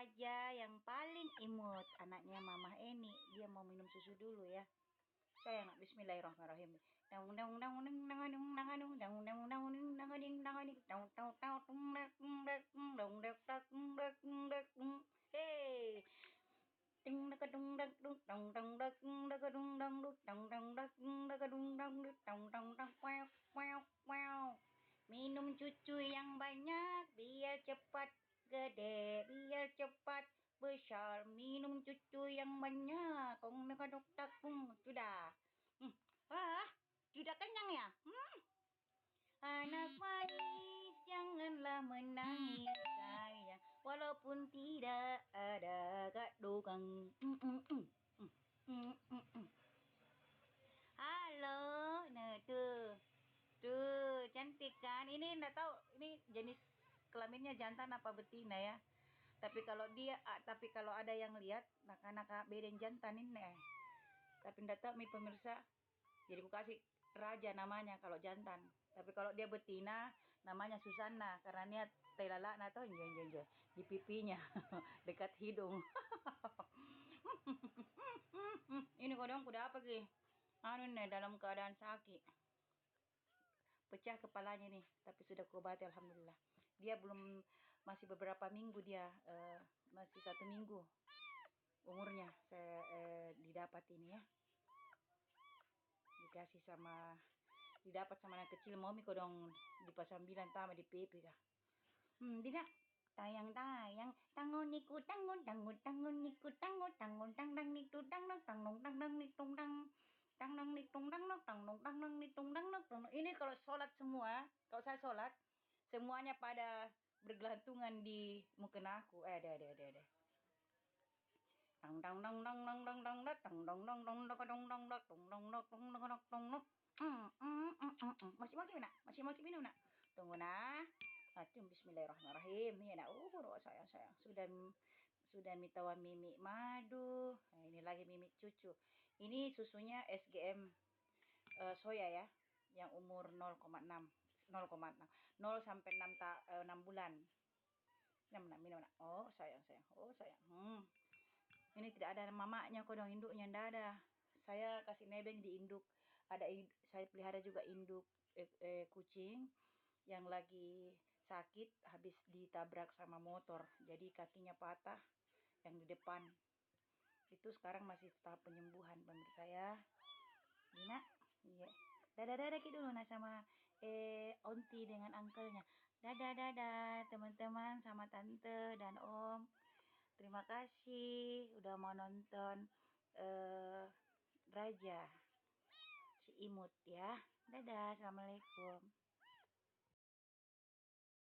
Raja yang paling imut, anaknya Mama Eni. Dia mau minum susu dulu ya. Sayang, bismillahirrahmanirrahim. Hey. Minum cucu yang banyak biar cepat gede, biar cepat besar. Minum cucu yang banyak. Sudah. Sudah kenyang ya? Anak manis, janganlah menangis sayang, walaupun tidak ada Kak Dokang. Halo, nah tuh cantik kan? Ini nggak tahu ini jenis kelaminnya jantan apa betina ya. Tapi kalau ada yang lihat, anak-anak beden jantan ini. Tapi nggak tahu nih pemirsa. Jadi aku kasih Raja namanya kalau jantan. Tapi kalau dia betina namanya Susanna karena niat telala na to di pipinya dekat hidung. Ini kodong kuda apa sih? Anu nih dalam keadaan sakit. Pecah kepalanya nih, tapi sudah kuobati alhamdulillah. Dia belum masih beberapa minggu dia masih 1 minggu umurnya saya didapat ini ya. Didapat sama anak kecil momi kodong dipasang bilang tama di pipi kah. Tidak tayang tangon niku tangon niku tangon niku tangon. Ini kalau sholat semua, kalau saya sholat semuanya pada bergelantungan di mukena aku. Ada. Masih minum nak. Tunggu nak. Bismillahirrahmanirrahim. Ini nak. Sayang. Sudah mitawan mimi madu. Nah, ini lagi mimi cucu. Ini susunya SGM soya ya, yang umur 0,6 0 sampai 6 bulan. Minum nak. Oh sayang. Ini tidak ada mamanya kodong, induknya ndak ada. Saya kasih nebeng di induk. Saya pelihara juga induk kucing yang lagi sakit habis ditabrak sama motor. Jadi kakinya patah yang di depan. Itu sekarang masih tahap penyembuhan pemirsa ya. Dina, iya. Dadah dulu nah sama onti dengan uncle-nya. Dadah teman-teman sama tante dan om. Terima kasih udah mau nonton Raja si imut ya. Dadah, assalamualaikum.